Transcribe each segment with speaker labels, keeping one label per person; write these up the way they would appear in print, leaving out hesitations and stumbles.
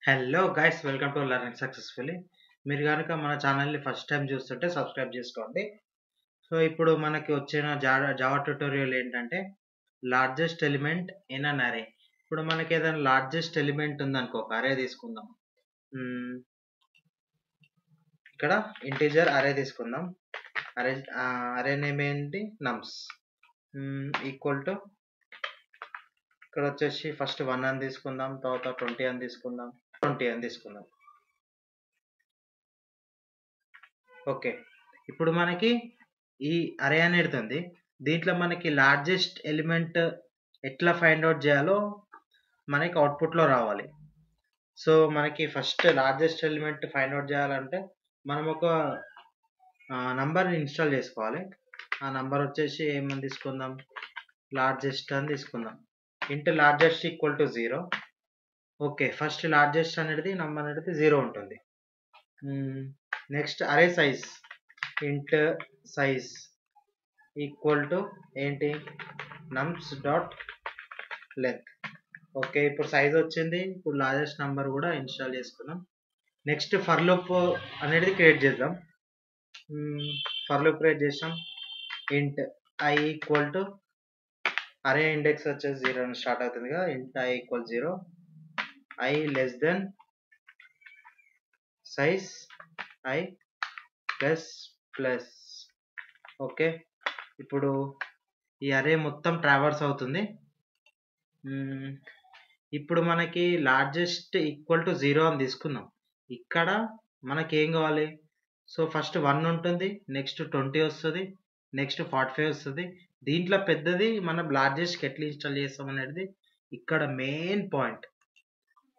Speaker 1: Hello guys, welcome to learning successfully. మీరు కనుక మన ఛానల్ని ఫస్ట్ టైం చూస్తుంటే సబ్స్క్రైబ్ చేసుకోండి. సో ఇప్పుడు మనకి వచ్చిన జావా ట్యూటోరియల్ ఏంటంటే లార్జెస్ట్ ఎలిమెంట్ ఇన్ అన్ అరే. ఇప్పుడు మనకి ఏదైనా లార్జెస్ట్ ఎలిమెంట్ ఉందనుకో, ఒక అరే తీసుకుందాం. మ్మ్, ఇక్కడ ఇంటీజర్ అరే తీసుకుందాం. అరే అరే నేమ్ ఏంటి? నమ్స్. ఈక్వల్ టు ఇక్కడ వచ్చేసి ఫస్ట్ 1 అని తీసుకుందాం, తర్వాత 20 అని తీసుకుందాం, 20 అని తీసుకుందాం. ఓకే, ఇప్పుడు మనకి ఈ అరే అనేది ఉంది. దీంట్లో మనకి లార్జెస్ట్ ఎలిమెంట్ ఎట్లా ఫైండ్ అవుట్ చేయాలో మనకి అవుట్పుట్లో రావాలి. సో మనకి first largest element find out చేయాలంటే మనం ఒక నంబర్ ఇన్స్టాల్ చేసుకోవాలి. ఆ నంబర్ వచ్చేసి ఏమని తీసుకుందాం? లార్జెస్ట్ అని తీసుకుందాం. Into largest equal to 0. Okay, first largest అనేది నంబర్ అనేది 0 ఉంటుంది. నెక్స్ట్ అరే సైజ్ ఇంట్ సైజ్ ఈక్వల్ టు ఏంటి? నమ్స్ డాట్ లెంత్. ఓకే, ఇప్పుడు సైజ్ వచ్చింది. ఇప్పుడు లార్జెస్ట్ నెంబర్ కూడా ఇన్స్టాల్ చేసుకున్నాం. నెక్స్ట్ ఫర్ లూప్ అనేది క్రియేట్ చేద్దాం. ఫర్ లూప్ క్రియేట్ చేసాం. ఇంట్ ఐ ఈక్వల్ టు అరే ఇండెక్స్ వచ్చేసి 0 అని స్టార్ట్ అవుతుంది కదా. ఇంట్ I equal 0, I less than size I plus plus. Okay, ఇప్పుడు ఈ అరే మొత్తం ట్రావర్స్ అవుతుంది. ఇప్పుడు మనకి లార్జెస్ట్ ఈక్వల్ టు 0 అని తీసుకుందాం. ఇక్కడ మనకి ఏం కావాలి? సో ఫస్ట్ 1 ఉంటుంది, నెక్స్ట్ 20 వస్తుంది, నెక్స్ట్ 45 వస్తుంది. దీంట్లో పెద్దది మనం లార్జెస్ట్కి ఎట్లా ఇన్స్టాల్ చేస్తాం అనేది ఇక్కడ మెయిన్ పాయింట్.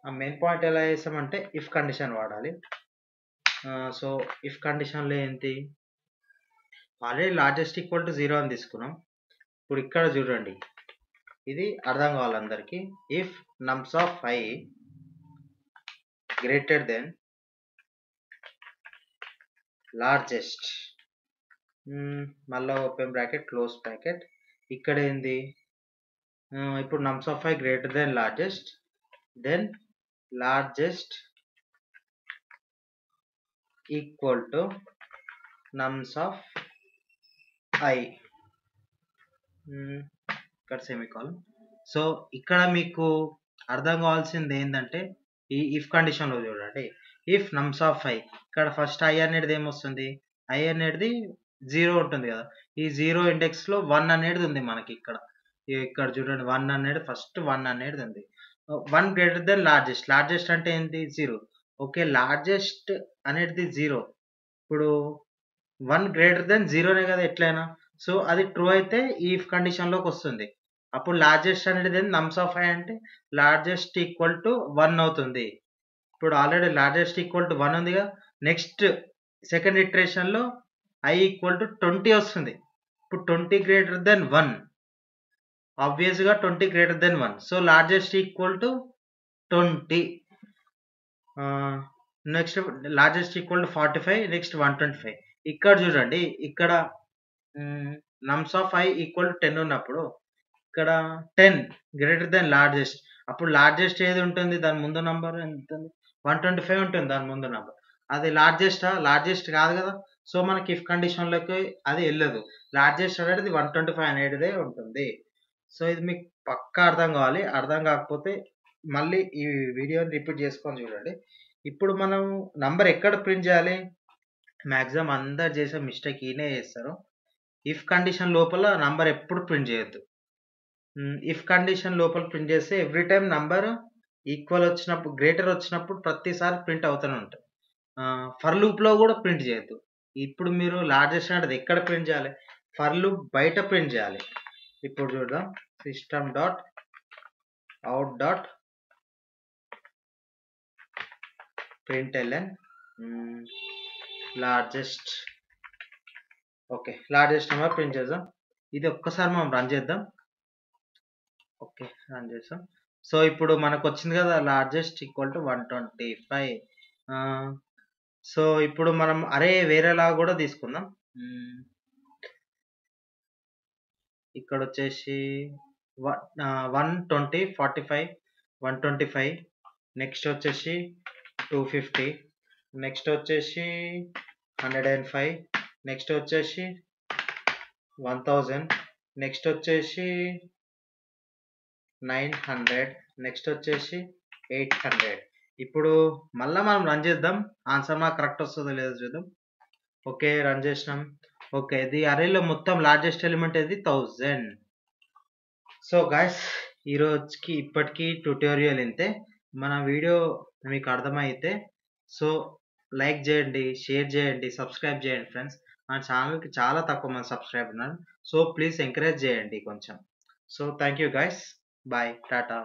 Speaker 1: ఆ మెయిన్ పాయింట్ ఎలా చేస్తామంటే ఇఫ్ కండిషన్ వాడాలి. సో ఇఫ్ కండిషన్లో ఏంటి? ఆల్రెడీ లార్జెస్ట్ ఈక్వల్ టు 0 అని తీసుకున్నాం. ఇప్పుడు ఇక్కడ చూడండి, ఇది అర్థం కావాలి అందరికి. If నమ్స్ of I greater than largest, మళ్ళీ ఓపెన్ బ్రాకెట్ క్లోజ్ బ్రాకెట్. ఇక్కడ ఏంది? ఇప్పుడు నమ్స్ of I greater than largest equal to నమ్స్ of I. ఇక్కడ సెమికాలన్. సో ఇక్కడ మీకు అర్థం కావాల్సింది ఏంటంటే ఈ ఇఫ్ కండిషన్లో చూడండి. ఇఫ్ నమ్స్ ఆఫ్ ఐ, ఇక్కడ ఫస్ట్ ఐ అనేది ఏమొస్తుంది? ఐ అనేది 0 ఉంటుంది కదా. ఈ 0 ఇండెక్స్లో 1 అనేది ఉంది మనకి. ఇక్కడ చూడండి, 1 అనేది ఫస్ట్ 1 అనేది ఉంది. 1 గ్రేటర్ దెన్ లార్జెస్ట్. లార్జెస్ట్ అంటే ఏంటి? 0. ఓకే, లార్జెస్ట్ అనేది 0. ఇప్పుడు 1 గ్రేటర్ దెన్ 0నే కదా ఎట్లయినా. సో అది ట్రూ అయితే ఈ ఇఫ్ కండిషన్లోకి వస్తుంది. అప్పుడు లార్జెస్ట్ అనేది నమ్స్ ఆఫ్ ఐ అంటే లార్జెస్ట్ ఈక్వల్ టు 1 అవుతుంది. ఇప్పుడు ఆల్రెడీ లార్జెస్ట్ ఈక్వల్ టు 1 ఉందిగా. నెక్స్ట్ సెకండ్ ఇటరేషన్లో ఐ ఈక్వల్ టు 20 వస్తుంది. ఇప్పుడు 20 గ్రేటర్ దెన్ 1, ఆబ్వియస్గా 20 greater than 1. So largest equal to 20. Next largest equal to 45, next 125. ఇక్కడ చూడండి, ఇక్కడ nums of I equal to 10 ఉన్నప్పుడు ఇక్కడ 10 గ్రేటర్ దెన్ లార్జెస్ట్. అప్పుడు లార్జెస్ట్ ఏది ఉంటుంది? దాని ముందు నంబర్ ఎంత ఉంటుంది? 125 ఉంటుంది దాని ముందు నంబర్. అది లార్జెస్ట్ కాదు కదా. సో మనకి ఇఫ్ కండిషన్లోకి అది వెళ్ళదు. లార్జెస్ట్ అనేది 125 అనేటిదే ఉంటుంది. సో ఇది మీకు పక్కా అర్థం కావాలి. అర్థం కాకపోతే మళ్ళీ ఈ వీడియోని రిపీట్ చేసుకొని చూడండి. ఇప్పుడు మనం నంబర్ ఎక్కడ ప్రింట్ చేయాలి? మ్యాక్సిమం అందరు చేసే మిస్టేక్ ఈయనే చేస్తారు. ఇఫ్ కండిషన్ లోపల నంబర్ ఎప్పుడు ప్రింట్ చేయొద్దు. ఇఫ్ కండిషన్ లోపల ప్రింట్ చేస్తే ఎవ్రీ టైం నంబర్ ఈక్వల్ వచ్చినప్పుడు, గ్రేటర్ వచ్చినప్పుడు ప్రతిసారి ప్రింట్ అవుతూనే ఉంటుంది. ఫర్ లూప్లో కూడా ప్రింట్ చేయొద్దు. ఇప్పుడు మీరు లార్జెస్ట్ అనేది ఎక్కడ ప్రింట్ చేయాలి? ఫర్ లూప్ బయట ప్రింట్ చేయాలి. ఇప్పుడు చూద్దాం, system dot out dot println largest. Okay, largest number print చేద్దాం. ఇది ఒక్కసారి మనం రన్ చేద్దాం. ఓకే, రన్ చేసాం. సో ఇప్పుడు మనకు వచ్చింది కదా, లార్జెస్ట్ ఈక్వల్ టు 125. సో ఇప్పుడు మనం అరే వేరేలా కూడా తీసుకుందాం. ఇక్కడ వచ్చేసి 120, 45, 125, నెక్స్ట్ వచ్చేసి 250, నెక్స్ట్ వచ్చేసి 105, నెక్స్ట్ వచ్చేసి 1000, నెక్స్ట్ వచ్చేసి 900, నెక్స్ట్ వచ్చేసి 800. ఇప్పుడు మళ్ళీ మనం రన్ చేద్దాం, ఆన్సర్ మాకు కరెక్ట్ వస్తుందో లేదో చూద్దాం. ఓకే, రన్ చేసినాం. ఓకే, ఇది అరేలో మొత్తం లార్జెస్ట్ ఎలిమెంట్ ఏది 1000. సో గాయస్, ఈరోజుకి ఇప్పటికీ ట్యూటోరియల్ ఇంతే. మన వీడియో మీకు అర్థమైతే సో లైక్ చేయండి, షేర్ చేయండి, సబ్స్క్రైబ్ చేయండి ఫ్రెండ్స్. మన ఛానల్కి చాలా తక్కువ మంది సబ్స్క్రైబ్ ఉన్నారు. సో ప్లీజ్ ఎంకరేజ్ చేయండి కొంచెం. So thank you guys, bye, Tata.